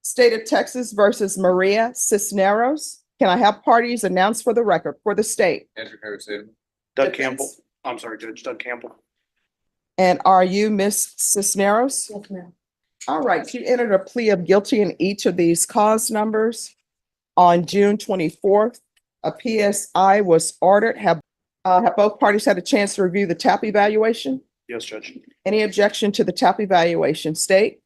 State of Texas versus Maria Cisneros. Can I have parties announced for the record for the state? Andrew Harrison. Doug Defense. Campbell. I'm sorry, Judge. Doug Campbell. And are you Miss Cisneros? Yes, ma'am. All right, you entered a plea of guilty in each of these cause numbers. On June 24th, a PSI was ordered. Have both parties had a chance to review the TAP evaluation? Yes, Judge. Any objection to the TAP evaluation? State?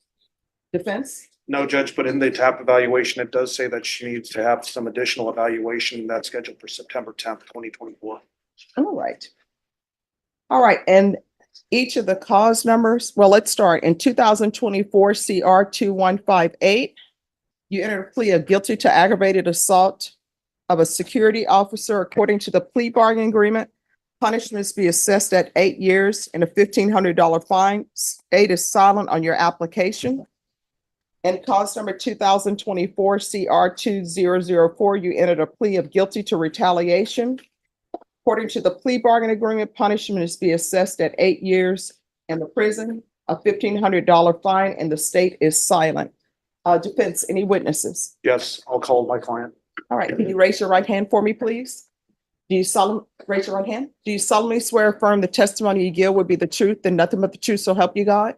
Defense? No, Judge, but in the TAP evaluation, it does say that she needs to have some additional evaluation that's scheduled for September 10th, 2024. All right. All right, and each of the cause numbers, well, let's start. In 2024 CR 2158, you entered a plea of guilty to aggravated assault of a security officer. According to the plea bargaining agreement, punishments be assessed at 8 years and a $1,500 fine. State is silent on your application. And cause number 2024 CR 2004, you entered a plea of guilty to retaliation. According to the plea bargain agreement, punishment is be assessed at 8 years in the prison, a $1,500 fine, and the state is silent. Defense, any witnesses? Yes, I'll call my client. All right, can you raise your right hand for me, please? Do you solemnly, raise your right hand? Do you solemnly swear or affirm the testimony you give will be the truth and nothing but the truth, so help you God?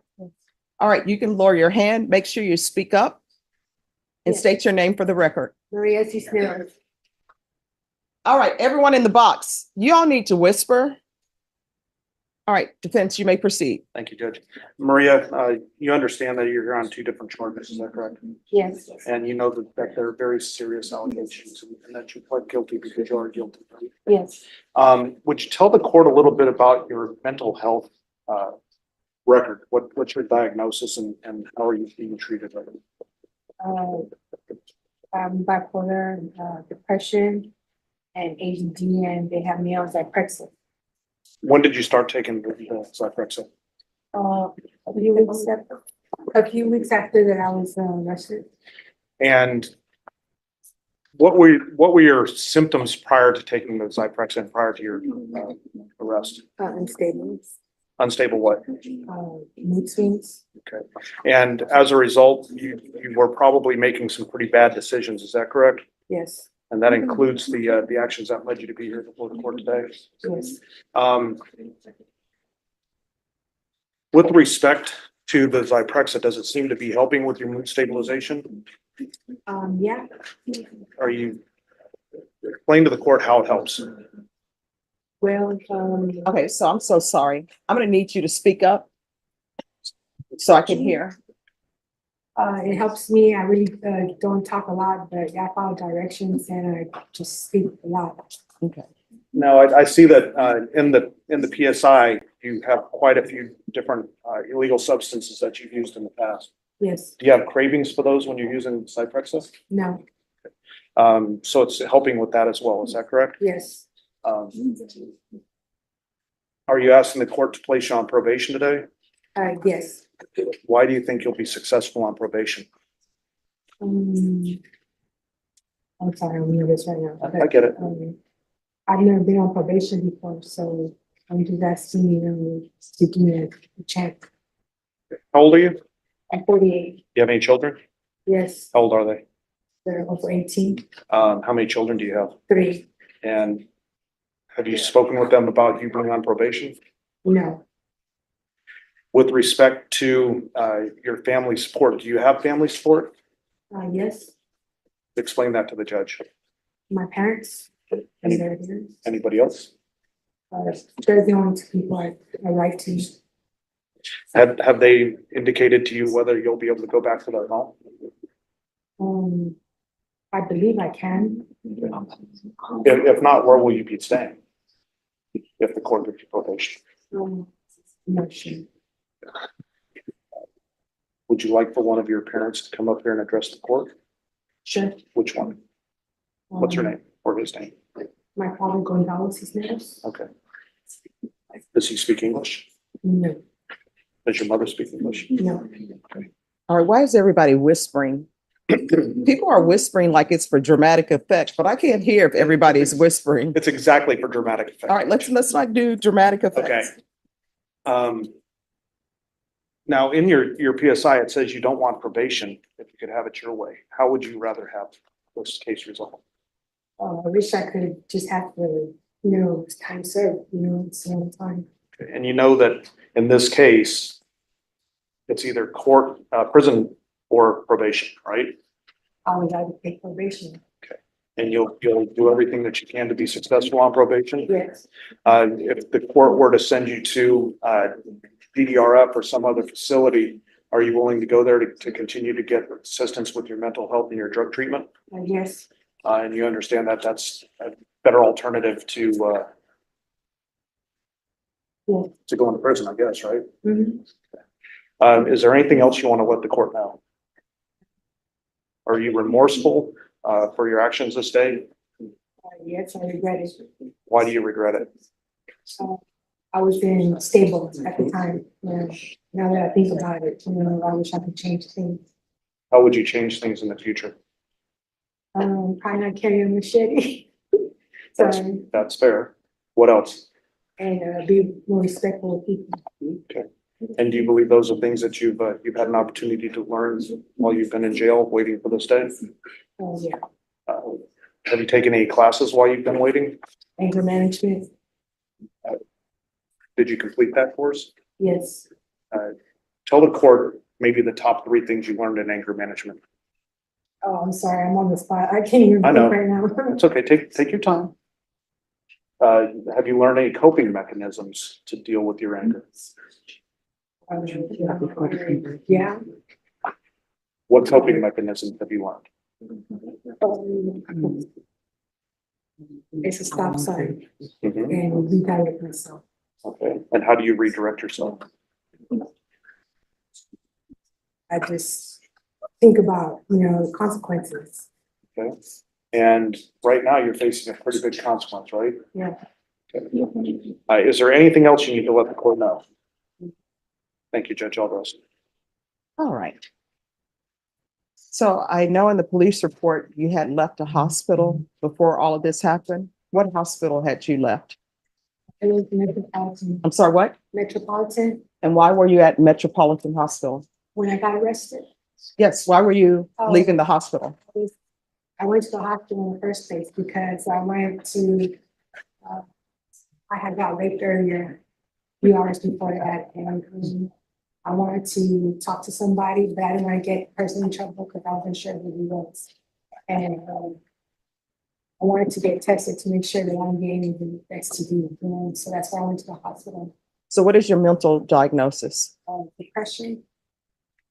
All right, you can lower your hand. Make sure you speak up and Yes. state your name for the record. Maria Cisneros. All right, everyone in the box, you all need to whisper. All right, defense, you may proceed. Thank you, Judge. Maria, you understand that you're here on two different charges, is that correct? Yes. And you know that they're very serious allegations and that you pled guilty because you are guilty. Right? Yes. Would you tell the court a little bit about your mental health record? What's your diagnosis and how are you being treated? Bipolar, depression, and ADD, and they have me on Zyprexa. When did you start taking the Zyprexa? A few weeks after that, I was arrested. And what were your symptoms prior to taking the Zyprexa and prior to your arrest? Unstable. Unstable what? Mood swings. Okay. And as a result, you were probably making some pretty bad decisions, is that correct? Yes. And that includes the actions that led you to be here before the court today? Yes. With respect to the Zyprexa, does it seem to be helping with your mood stabilization? Yeah. Are you explain to the court how it helps? Well, Okay, so I'm so sorry. I'm gonna need you to speak up so I can hear. it helps me. I really don't talk a lot, but I follow directions and I just speak a lot. Okay. No, I see that in the PSI, you have quite a few different illegal substances that you've used in the past. Yes. Do you have cravings for those when you're using Zyprexa? No. So it's helping with that as well, is that correct? Yes. Are you asking the court to place you on probation today? Yes. Why do you think you'll be successful on probation? I'm sorry, I'm nervous right now. I get it. I've never been on probation before, so I'm just asking you to give me a check. How old are you? I'm 48. Do you have any children? Yes, How old are they? they're over 18. How many children do you have? 3. And have you spoken with them about you being on probation? No. With respect to your family support, do you have family support? Yes, Explain that to the judge. my parents. And they're here. Anybody else? They're the only 2 people I write to. Have they indicated to you whether you'll be able to go back to their home? I believe I can. If not, where will you be staying? If the court gives you probation? I'm not sure. Would you like for one of your parents to come up here and address the court? Sure. Which one? What's her name or his name? My father Gonzalez Cisneros. Okay. Does he speak English? No, Does your mother speak English? no. All right, why is everybody whispering? People are whispering like it's for dramatic effect, but I can't hear if everybody's whispering. It's exactly for dramatic effect. All right, let's not do dramatic Okay. effects. Now, in your PSI, it says you don't want probation. If you could have it your way, how would you rather have this case resolved? I wish I could just have the, time served, same time. And you know that in this case, it's either prison or probation, right? I would rather take probation. And you'll do everything that you can to be successful on probation. Yes. If the court were to send you to DDRF or some other facility, are you willing to go there to continue to get assistance with your mental health and your drug treatment? Yes. And you understand that that's a better alternative to going to prison, I guess, right? Mm-hmm. Is there anything else you want to let the court know? Are you remorseful for your actions this day? Yes, I regret it. Why do you regret it? I was being stable at the time. Now that I think about it, I wish I could change things. How would you change things in the future? Probably not carry a machete. That's fair. What else? And be more respectful of people. Okay. And do you believe those are things that you've had an opportunity to learn while you've been in jail waiting for this day? Yeah. Have you taken any classes while you've been waiting? Anger management. Did you complete that course? Yes. Tell the court maybe the top 3 things you learned in anger management. Oh, I'm sorry, I'm on the spot. I can't even I think know. right now. It's okay. Take your time. Have you learned any coping mechanisms to deal with your anger? Yeah. What coping mechanisms have you learned? It's a stop sign Mhm. and redirect myself. Okay. And how do you redirect yourself? I just think about, the consequences. Okay. And right now you're facing a pretty big consequence, right? Yeah. Okay. Is there anything else you need to let the court know? Thank you, Judge Aldous. All right. So I know in the police report, you had left a hospital before all of this happened. What hospital had you left? It was Metropolitan. I'm sorry, what? Metropolitan, And why were you at Metropolitan Hospital? when I got arrested, Yes, why were you Oh. leaving the hospital? I went to the hospital in the first place because I went to, I had got raped earlier, a few hours before that, and I wanted to talk to somebody, but I didn't want to get the person in trouble because I wasn't sure who he was. And I wanted to get tested to make sure that I'm getting the STD, so that's why I went to the hospital. So what is your mental diagnosis? Depression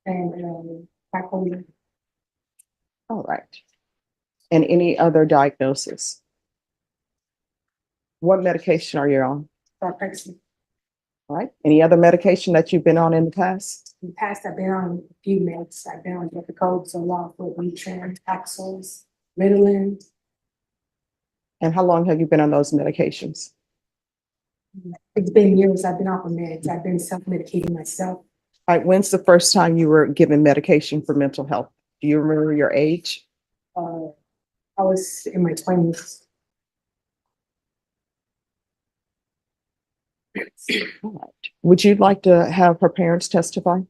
and bipolar. All right. And any other diagnosis? What medication are you on? Depression. All right. Any other medication that you've been on in the past? In the past, I've been on a few meds. I've been on Depakote, Zoloft, Motrin, Taxols, Ritalin. And how long have you been on those medications? It's been years I've been off of meds. I've been self-medicating myself. All right. When's the first time you were given medication for mental health? Do you remember your age? I was in my 20s. All right. Would you like to have her parents testify?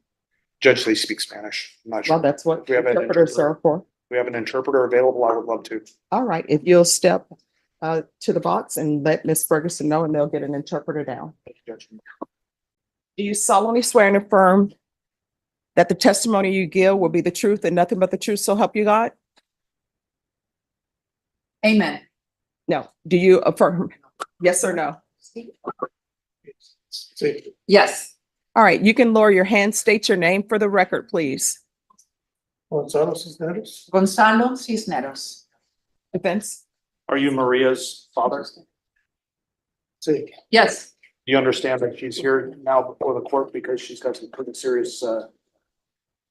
Judge Lee speaks Spanish. I'm not Well, sure. that's what We have an interpreters are for. We have an interpreter available. I would love to. All right. If you'll step to the box and let Ms. Ferguson know, and they'll get an interpreter down. Thank you, Judge. Do you solemnly swear and affirm that the testimony you give will be the truth and nothing but the truth, so help you God? Amen. No. Do you affirm? Yes or no? Yes. All right. You can lower your hand. State your name for the record, please. Gonzalo Cisneros. Defense? Are you Maria's father? Do Yes. you understand that she's here now before the court because she's got some pretty serious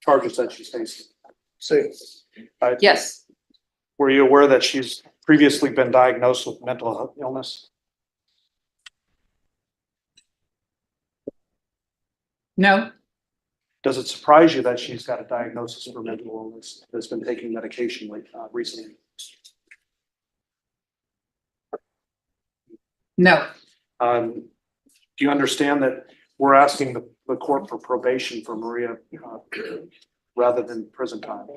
charges that she's facing? Yes. Were you aware that she's previously been diagnosed with mental illness? No. Does it surprise you that she's got a diagnosis for mental illness, that's been taking medication recently? No. Do you understand that we're asking the the court for probation for Maria, rather than prison time?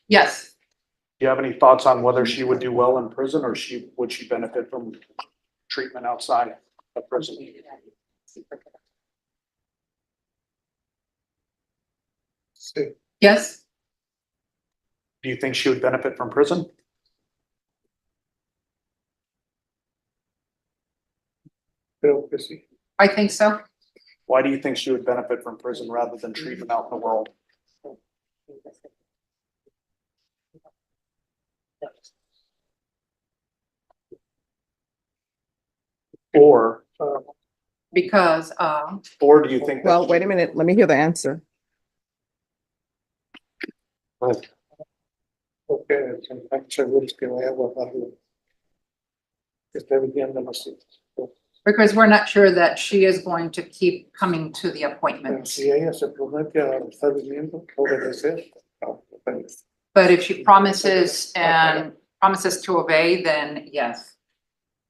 Yes. Do you have any thoughts on whether she would do well in prison or would she benefit from treatment outside of prison? Yes. Do you think she would benefit from prison? I think so. Why do you think she would benefit from prison rather than treatment out in the world? Or Because, do you think that? Well, wait a minute, let me hear the answer. because we're not sure that she is going to keep coming to the appointments. But if she promises and promises to obey, then yes.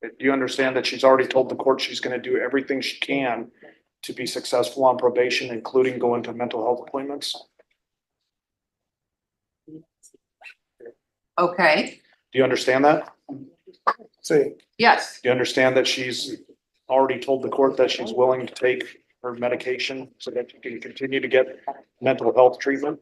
Do you understand that she's already told the court she's gonna do everything she can to be successful on probation, including going to mental health appointments? Okay, Do you understand that? Do yes, you understand that she's already told the court that she's willing to take her medication so that she can continue to get mental health treatment?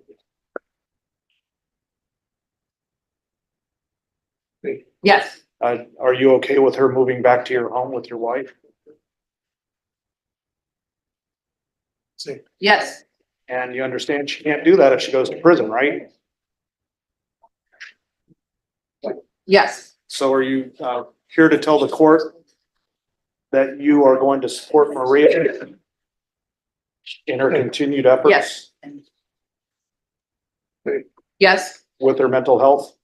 yes, Are you okay with her moving back to your home with your wife? yes, And you understand she can't do that if she goes to prison, right? yes, So are you here to tell the court that you are going to support Maria in her continued efforts yes, with her mental health?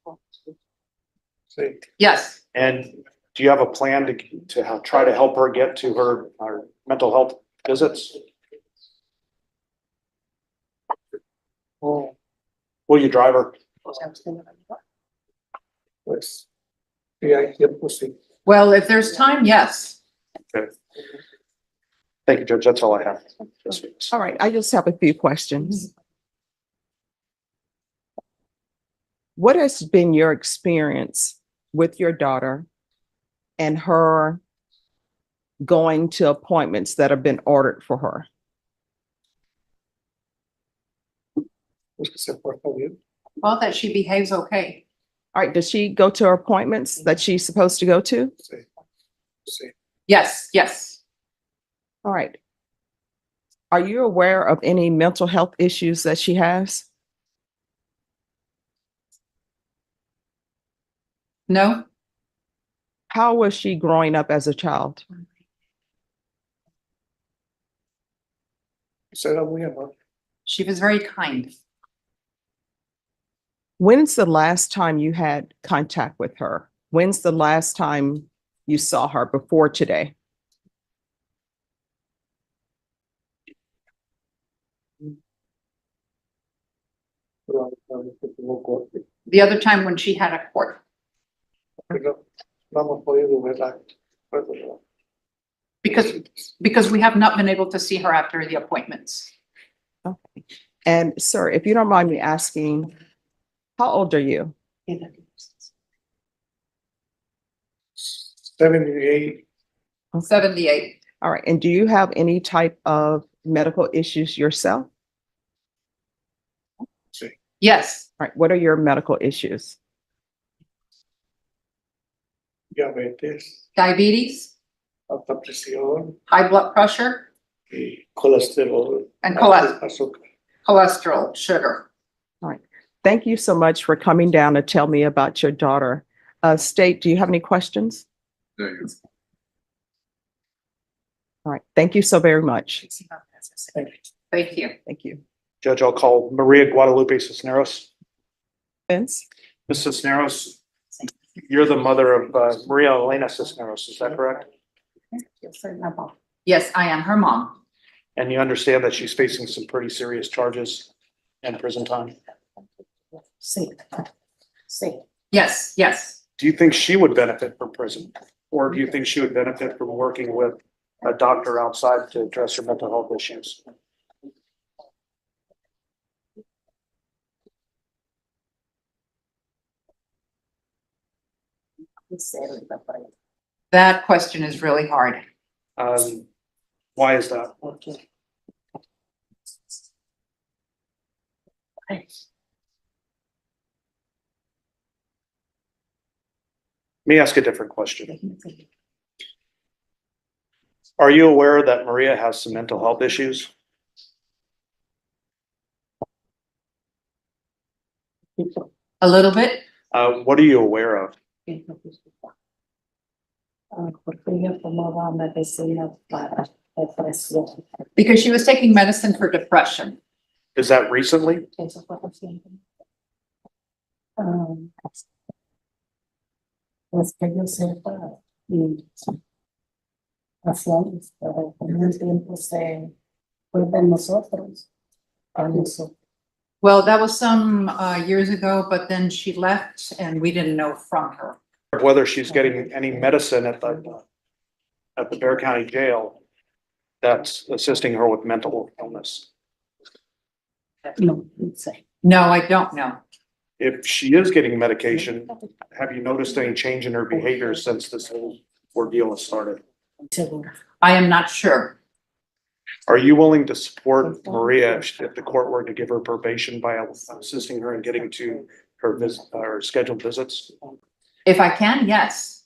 yes, And do you have a plan to try to help her get to her mental health visits? Will you drive her? well, if there's time, yes. Thank you, Judge. That's all I have. All right, I just have a few questions. What has been your experience with your daughter and her going to appointments that have been ordered for her? Well, that she behaves okay. All right, does she go to her appointments that she's supposed to go to? Yes, yes, All right. Are you aware of any mental health issues that she has? no, How was she growing up as a child? she was very kind. When's the last time you had contact with her? When's the last time you saw her before today? The other time when she had a court, because we have not been able to see her after the appointments. Okay. And sir, if you don't mind me asking, how old are you? 78. All right. And do you have any type of medical issues yourself? Yes, All right. What are your medical issues? diabetes, high blood pressure, Cholesterol. and cholesterol, sugar. All right. Thank you so much for coming down to tell me about your daughter. State, do you have any questions? All right. Thank you so very much. Thank you. Thank you. Judge, I'll call Maria Guadalupe Cisneros. Vince? Ms. Cisneros, you're the mother of Maria Elena Cisneros, is that correct? Yes, I am her mom. And you understand that she's facing some pretty serious charges and prison time? Yes, yes, Do you think she would benefit from prison? Or do you think she would benefit from working with a doctor outside to address her mental health issues? That question is really hard. Why is that? Let me ask a different question. Are you aware that Maria has some mental health issues? A little bit? What are you aware of? Because she was taking medicine for depression. Is that recently? Pues que yo sepa, y así es, pero en un tiempo se fue de nosotros, a nosotros. Well, that was some years ago, but then she left and we didn't know from her. Whether she's getting any medicine at the Bear County Jail that's assisting her with mental illness. No, sé. No, I don't know. If she is getting medication, have you noticed any change in her behavior since this whole ordeal has started? Segura. I am not sure. Are you willing to support Maria if the court were to give her probation by assisting her in getting to her visit or scheduled visits? If I can, yes.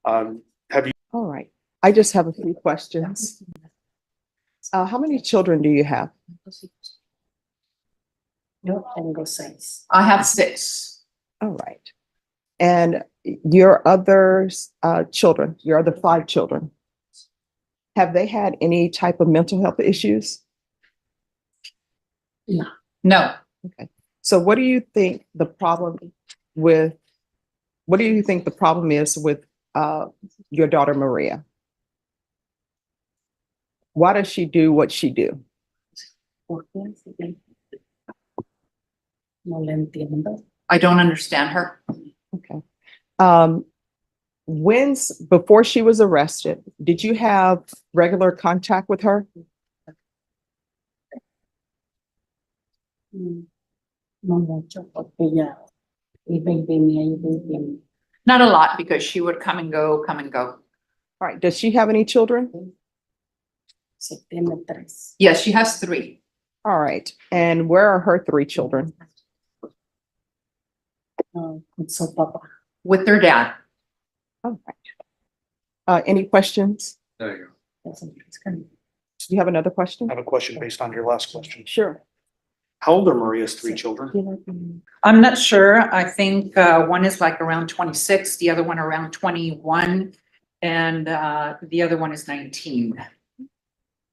Have you, All right. I just have a few questions. How many children do you have? Yo tengo 6. I have 6. All right. And your other children, your other 5 children, have they had any type of mental health issues? No. So what do you think the problem is with your daughter Maria? Why does she do what she do? ¿Por qué? No le entiendo. I don't understand her. Okay. Before she was arrested, did you have regular contact with her? No mucho, porque ya iba y venía y venía. Not a lot because she would come and go, come and go. All right. Does she have any children? Se tiene 3. Yes, she has 3. All right. And where are her 3 children? Con su papá. With their dad. All right. Any questions? there you Do you have another question? go. I have a question based on your last question. Sure. How old are Maria's 3 children? I'm not sure. I think one is like around 26, the other one around 21, and the other one is 19.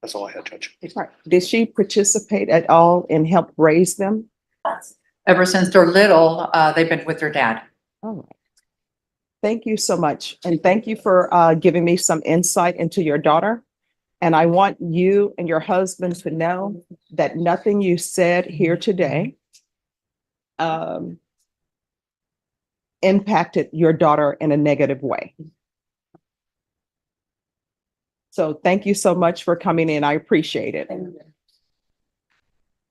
That's all I had, Judge. All right. Did she participate at all in help raise them? Ever since they're little, they've been with their dad. All right. Thank you so much. And thank you for giving me some insight into your daughter. And I want you and your husband to know that nothing you said here today impacted your daughter in a negative way. So thank you so much for coming in. I appreciate it. Thank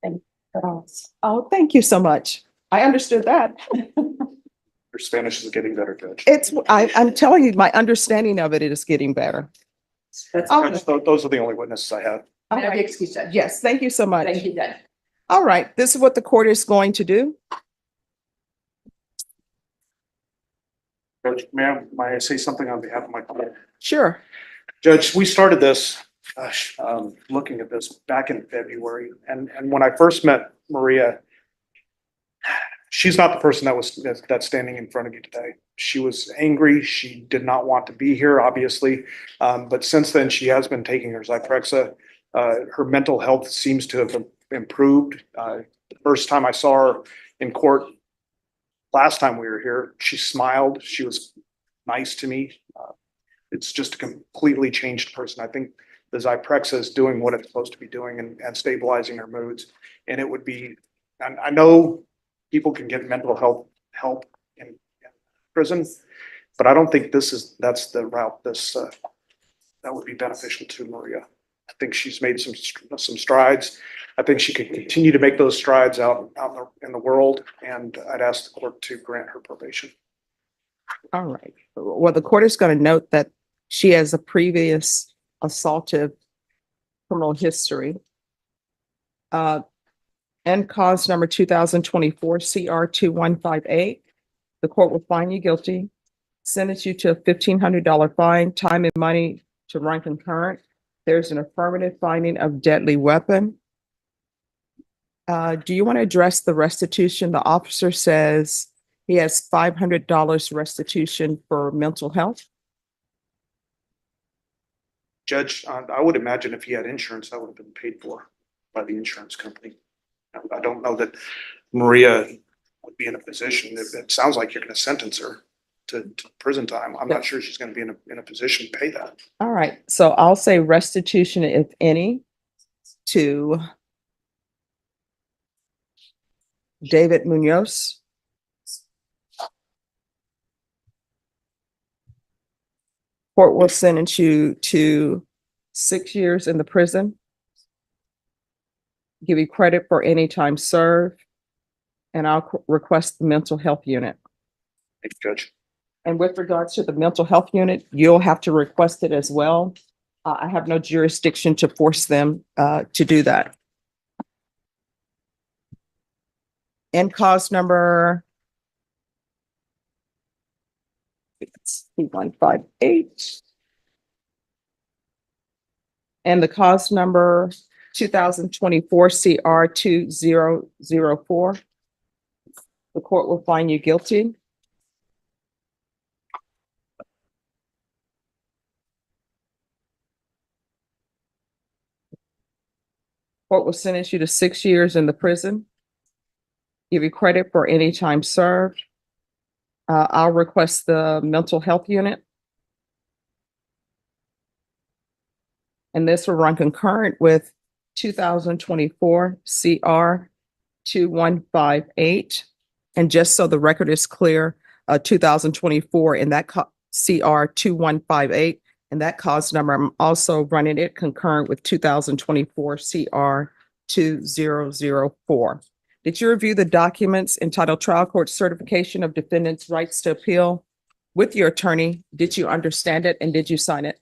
you. Oh, thank you so much. I understood that. Your Spanish is getting better, Judge. I'm telling you, my understanding of it is getting better. Oh, Judge, those are the only witnesses I have. all May I be right. excused, Judge? Yes, thank you so much. Thank you, Judge. All right, this is what the court is going to do. Judge, may I say something on behalf of my client? Sure. Judge, we started this, looking at this back in February, and when I first met Maria, she's not the person that's standing in front of you today. She was angry. She did not want to be here, obviously. But since then, she has been taking her Zyprexa. Her mental health seems to have improved. The first time I saw her in court, last time we were here, she smiled. She was nice to me. It's just a completely changed person. I think the Zyprexa is doing what it's supposed to be doing and stabilizing her moods. And it would be, and I know people can get mental health help in prison. But I don't think that's the route that would be beneficial to Maria. I think she's made some strides. I think she could continue to make those strides out in the world, and I'd ask the court to grant her probation. All right. Well, the court is going to note that she has a previous assaultive criminal history. And cause number 2024 CR 2158. The court will find you guilty, sentence you to a $1,500 fine, time and money to run concurrent. There's an affirmative finding of deadly weapon. Do you want to address the restitution? The officer says he has $500 restitution for mental health. Judge, I would imagine if he had insurance, that would have been paid for by the insurance company. I don't know that Maria would be in a position, it sounds like you're going to sentence her to prison time. I'm not sure she's going to be in a position to pay that. All right, so I'll say restitution, if any, to David Munoz. Court will sentence you to 6 years in the prison. Give you credit for any time served. And I'll request the mental health unit. Thank you, Judge. And with regards to the mental health unit, you'll have to request it as well. I have no jurisdiction to force them to do that. And cause number 158. And the cause number 2024 CR 2004. The court will find you guilty. Court will sentence you to 6 years in the prison. Give you credit for any time served. I'll request the mental health unit. And this will run concurrent with 2024 CR 2158. And just so the record is clear, 2024 and that CR 2158 and that cause number, I'm also running it concurrent with 2024 CR 2004. Did you review the documents entitled Trial Court Certification of Defendant's Rights to Appeal with your attorney? Did you understand it and did you sign it?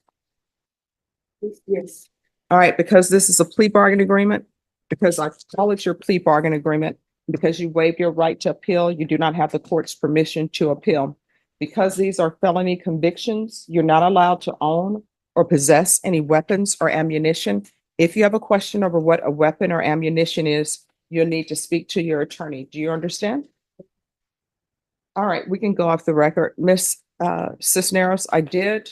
Yes. All right, because this is a plea bargain agreement, because I call it your plea bargain agreement, because you waived your right to appeal, you do not have the court's permission to appeal. Because these are felony convictions, you're not allowed to own or possess any weapons or ammunition. If you have a question over what a weapon or ammunition is, you'll need to speak to your attorney. Do you understand? All right, we can go off the record. Ms. Cisneros, I did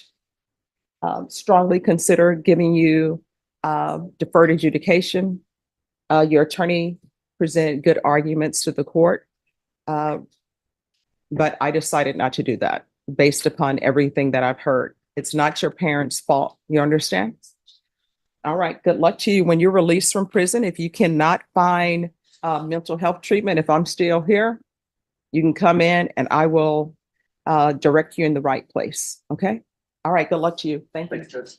strongly consider giving you deferred adjudication. Your attorney presented good arguments to the court, but I decided not to do that based upon everything that I've heard. It's not your parents' fault. You understand? All right, good luck to you when you're released from prison. If you cannot find mental health treatment, if I'm still here, you can come in and I will direct you in the right place. Okay? All right, good luck to you. Thank you. Thanks, Judge.